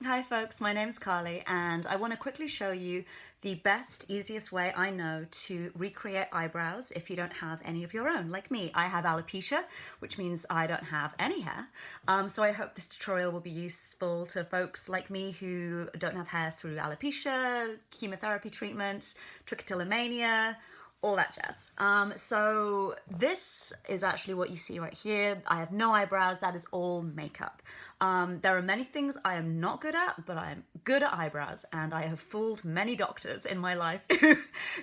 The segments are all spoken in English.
Hi folks, my name's Carly and I want to quickly show you the best, easiest way I know to recreate eyebrows if you don't have any of your own. Like me, I have alopecia, which means I don't have any hair. So I hope this tutorial will be useful to folks like me who don't have hair through alopecia, chemotherapy treatment, trichotillomania, all that jazz. So this is actually what you see right here. I have no eyebrows, that is all makeup. There are many things I am not good at, but I am good at eyebrows, and I have fooled many doctors in my life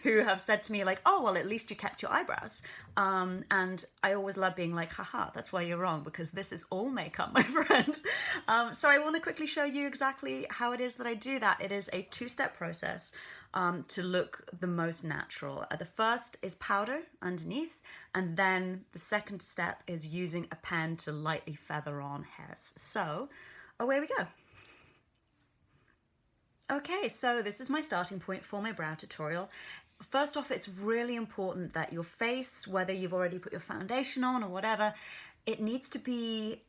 who have said to me like, oh, well, at least you kept your eyebrows. And I always love being like, haha, that's why you're wrong, because this is all makeup, my friend. So I want to quickly show you exactly how it is that I do that. It is a two-step process. To look the most natural. The first is powder underneath, and then the second step is using a pen to lightly feather on hairs. So away we go. Okay, so this is my starting point for my brow tutorial. First off, it's really important that your face, whether you've already put your foundation on or whatever, it needs to be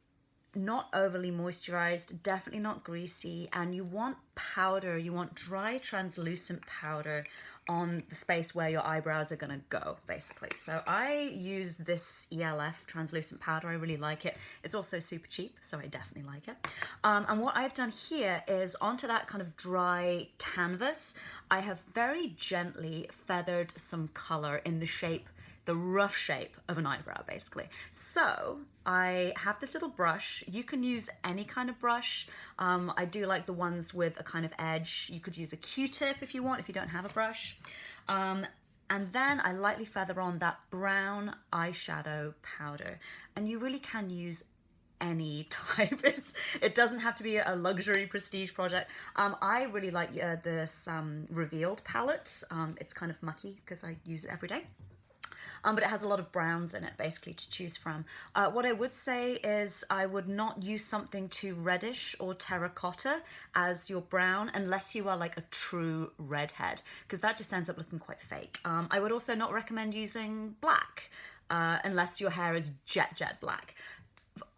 not overly moisturized, definitely not greasy, and you want powder, you want dry translucent powder on the space where your eyebrows are gonna go, basically. So I use this ELF translucent powder, I really like it. It's also super cheap, so I definitely like it. And what I've done here is onto that kind of dry canvas, I have very gently feathered some color in the shape, the rough shape of an eyebrow, basically. So I have this little brush. You can use any kind of brush. I do like the ones with a kind of edge. You could use a Q-tip if you want, if you don't have a brush. And then I lightly feather on that brown eyeshadow powder. And you really can use any type. It doesn't have to be a luxury prestige project. I really like this Revealed palette. It's kind of mucky because I use it every day. But it has a lot of browns in it, basically, to choose from. What I would say is I would not use something too reddish or terracotta as your brown unless you are like a true redhead, because that just ends up looking quite fake. I would also not recommend using black unless your hair is jet black.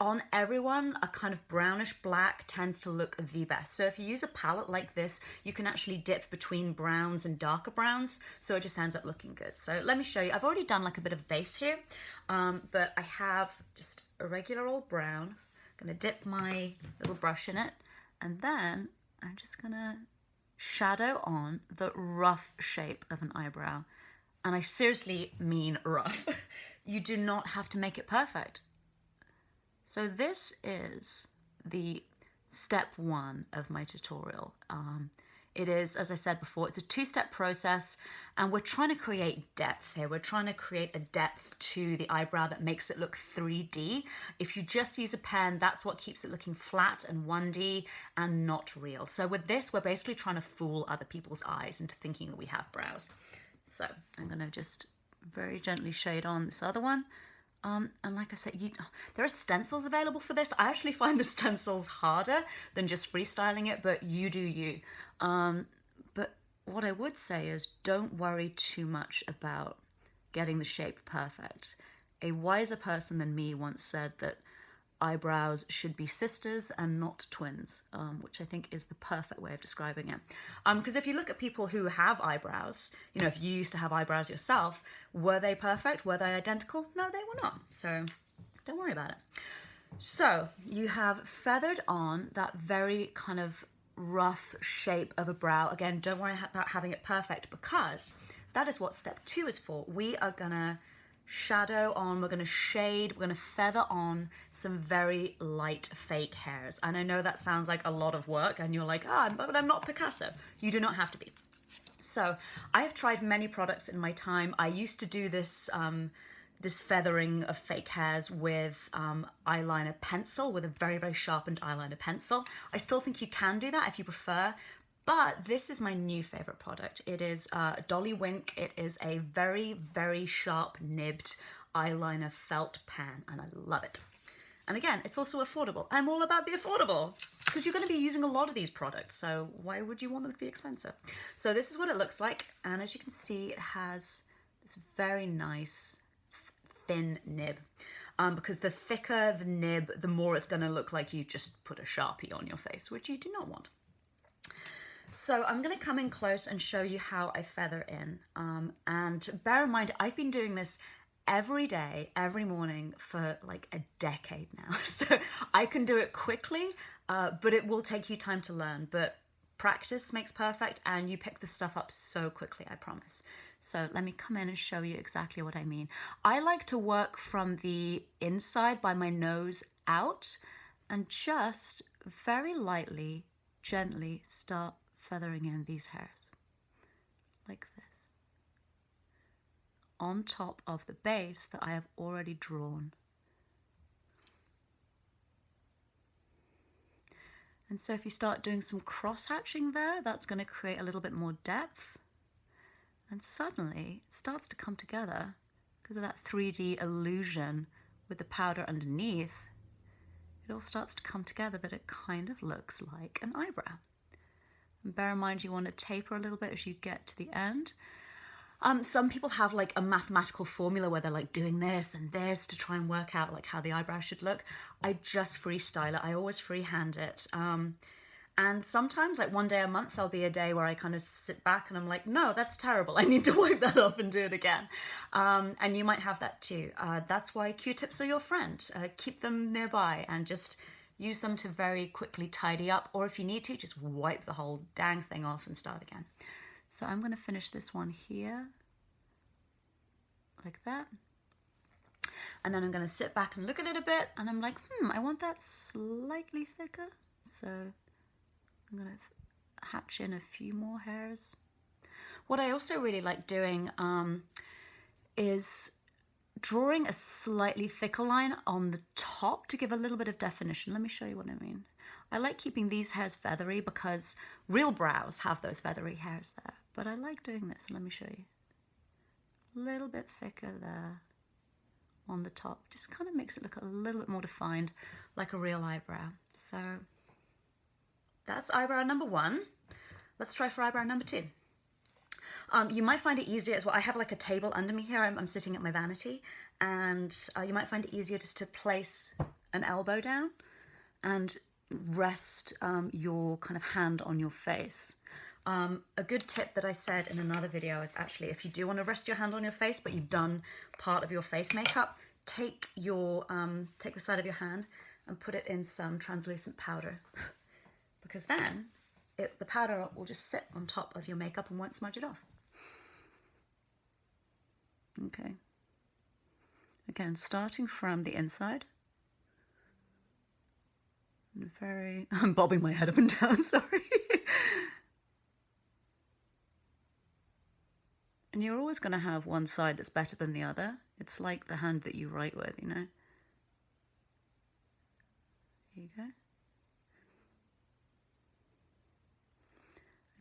On everyone, a kind of brownish black tends to look the best. So if you use a palette like this, you can actually dip between browns and darker browns, so it just ends up looking good. So let me show you. I've already done like a bit of a base here, but I have just a regular old brown. I'm gonna dip my little brush in it, and then I'm just gonna shadow on the rough shape of an eyebrow. And I seriously mean rough. You do not have to make it perfect. So this is the step one of my tutorial. It is, as I said before, it's a two-step process, and we're trying to create depth here. We're trying to create a depth to the eyebrow that makes it look 3D. If you just use a pen, that's what keeps it looking flat and 1D and not real. So with this, we're basically trying to fool other people's eyes into thinking that we have brows. So I'm gonna just very gently shade on this other one. And like I said, there are stencils available for this. I actually find the stencils harder than just freestyling it, but you do you. But what I would say is don't worry too much about getting the shape perfect. A wiser person than me once said that eyebrows should be sisters and not twins, which I think is the perfect way of describing it. Because if you look at people who have eyebrows, you know, if you used to have eyebrows yourself, were they perfect? Were they identical? No, they were not. So don't worry about it. So you have feathered on that very kind of rough shape of a brow. Again, don't worry about having it perfect, because that is what step two is for. We are gonna shadow on, we're going to shade, we're going to feather on some very light fake hairs. And I know that sounds like a lot of work and you're like, but I'm not Picasso. You do not have to be. So I have tried many products in my time. I used to do this this feathering of fake hairs with eyeliner pencil, with a very sharpened eyeliner pencil. I still think you can do that if you prefer, but this is my new favorite product. It is Dolly Wink. It is a very sharp nibbed eyeliner felt pan, and I love it. And again, it's also affordable. I'm all about the affordable, because you're going to be using a lot of these products, so why would you want them to be expensive? So this is what it looks like, and as you can see, it has this very nice thin nib. because the thicker the nib, the more it's going to look like you just put a Sharpie on your face, which you do not want. So I'm going to come in close and show you how I feather in. And bear in mind, I've been doing this every day, every morning for like a decade now. So I can do it quickly, but it will take you time to learn. But practice makes perfect, and you pick the stuff up so quickly, I promise. So let me come in and show you exactly what I mean. I like to work from the inside by my nose out and just very lightly, gently start feathering in these hairs like this on top of the base that I have already drawn. And so if you start doing some cross hatching there, that's going to create a little bit more depth. And suddenly it starts to come together because of that 3D illusion with the powder underneath. It all starts to come together that it kind of looks like an eyebrow. And bear in mind, you want to taper a little bit as you get to the end. Some people have like a mathematical formula where they're like doing this and this to try and work out like how the eyebrow should look. I just freestyle it. I always freehand it. And sometimes, like one day a month, there'll be a day where I kind of sit back and I'm like, no, that's terrible. I need to wipe that off and do it again. And you might have that too. That's why Q-tips are your friend. Keep them nearby and just use them to very quickly tidy up. Or if you need to, just wipe the whole dang thing off and start again. So I'm going to finish this one here, like that. And then I'm going to sit back and look at it a bit. And I'm like, I want that slightly thicker. So I'm going to hatch in a few more hairs. What I also really like doing is drawing a slightly thicker line on the top to give a little bit of definition. Let me show you what I mean. I like keeping these hairs feathery because real brows have those feathery hairs there. But I like doing this. Let me show you. A little bit thicker there on the top. Just kind of makes it look a little bit more defined, like a real eyebrow. So that's eyebrow number 1. Let's try for eyebrow number 2. You might find it easier as well. I have like a table under me here. I'm sitting at my vanity, and you might find it easier just to place an elbow down and rest your kind of hand on your face. A good tip that I said in another video is actually, if you do want to rest your hand on your face, but you've done part of your face makeup, take your take the side of your hand and put it in some translucent powder, because then the powder will just sit on top of your makeup and won't smudge it off. Okay. Again, starting from the inside. I'm bobbing my head up and down, sorry. And you're always going to have one side that's better than the other. It's like the hand that you write with, you know. There you go.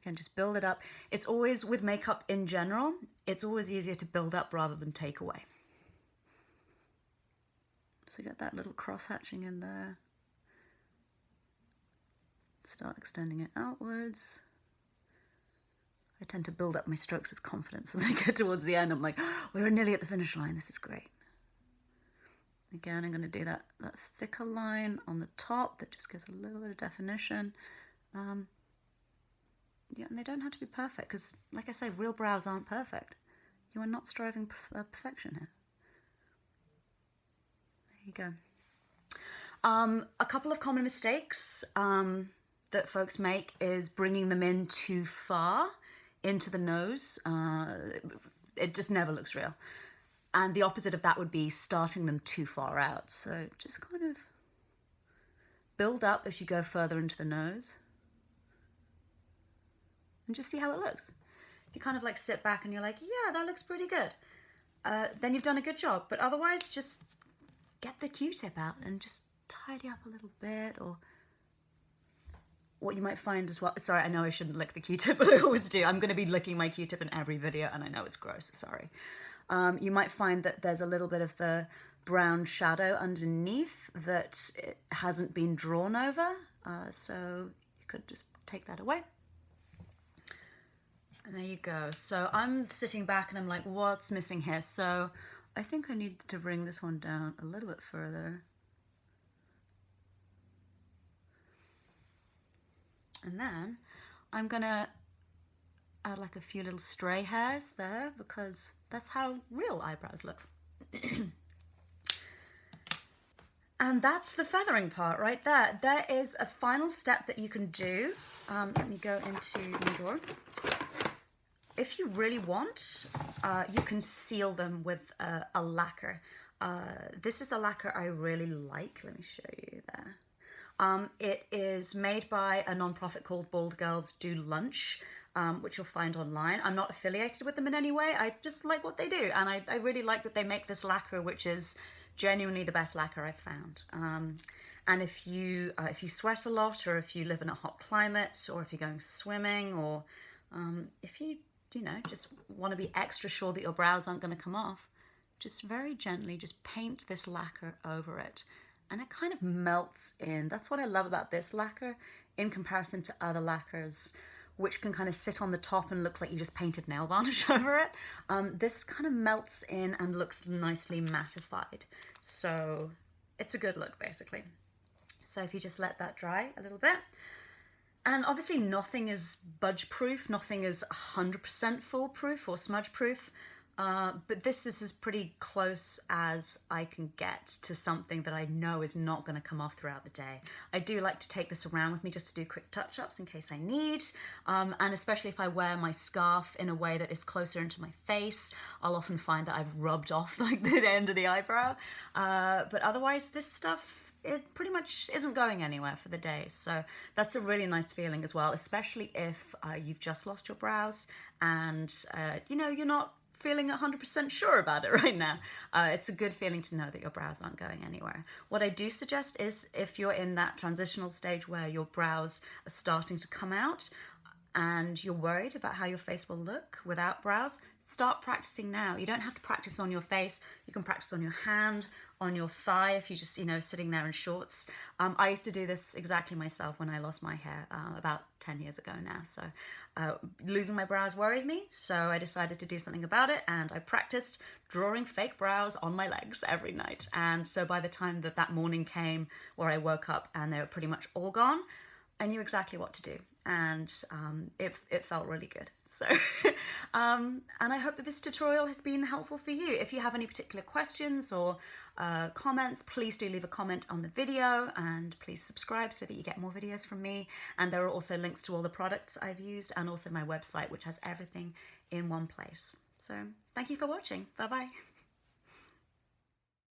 Again, just build it up. It's always, with makeup in general, it's always easier to build up rather than take away. So get that little cross hatching in there. Start extending it outwards. I tend to build up my strokes with confidence as I get towards the end. I'm like, oh, we're nearly at the finish line. This is great. Again, I'm going to do that thicker line on the top that just gives a little bit of definition. Yeah, and they don't have to be perfect because, like I say, real brows aren't perfect. You are not striving for perfection here. There you go. A couple of common mistakes that folks make is bringing them in too far into the nose. It just never looks real. And the opposite of that would be starting them too far out. So just kind of build up as you go further into the nose. And just see how it looks. If you kind of like sit back and you're like, yeah, that looks pretty good, then you've done a good job. But otherwise, just get the Q-tip out and just tidy up a little bit. Or what you might find as well, sorry, I know I shouldn't lick the Q-tip, but I always do. I'm going to be licking my Q-tip in every video, and I know it's gross, sorry. You might find that there's a little bit of the brown shadow underneath that it hasn't been drawn over, so you could just take that away. And there you go. So I'm sitting back and I'm like, what's missing here? So I think I need to bring this one down a little bit further. And then I'm gonna add like a few little stray hairs there because that's how real eyebrows look. And that's the feathering part right there. There is a final step that you can do. Let me go into my drawer. If you really want, you can seal them with a lacquer. This is the lacquer I really like. Let me show you there. It is made by a non-profit called Bald Girls Do Lunch, which you'll find online. I'm not affiliated with them in any way. I just like what they do. And I really like that they make this lacquer, which is genuinely the best lacquer I've found. And if you sweat a lot, or if you live in a hot climate, or if you're going swimming, or if you just want to be extra sure that your brows aren't going to come off, just very gently just paint this lacquer over it. And it kind of melts in. That's what I love about this lacquer in comparison to other lacquers, which can kind of sit on the top and look like you just painted nail varnish over it. This kind of melts in and looks nicely mattified. So it's a good look, basically. So if you just let that dry a little bit. And obviously nothing is budge proof, nothing is 100% foolproof or smudge proof. But this is as pretty close as I can get to something that I know is not going to come off throughout the day. I do like to take this around with me just to do quick touch-ups in case I need. And especially if I wear my scarf in a way that is closer into my face, I'll often find that I've rubbed off like the end of the eyebrow. But otherwise, this stuff, it pretty much isn't going anywhere for the day. So that's a really nice feeling as well, especially if you've just lost your brows and, you're not feeling 100% sure about it right now. It's a good feeling to know that your brows aren't going anywhere. What I do suggest is if you're in that transitional stage where your brows are starting to come out and you're worried about how your face will look without brows, start practicing now. You don't have to practice on your face. You can practice on your hand, on your thigh if you're just, sitting there in shorts. I used to do this exactly myself when I lost my hair about 10 years ago now. So losing my brows worried me. So I decided to do something about it. And I practiced drawing fake brows on my legs every night. And so by the time that morning came where I woke up and they were pretty much all gone, I knew exactly what to do. And it felt really good. So, and I hope that this tutorial has been helpful for you. If you have any particular questions or comments, please do leave a comment on the video and please subscribe so that you get more videos from me. And there are also links to all the products I've used and also my website, which has everything in one place. So thank you for watching. Bye-bye.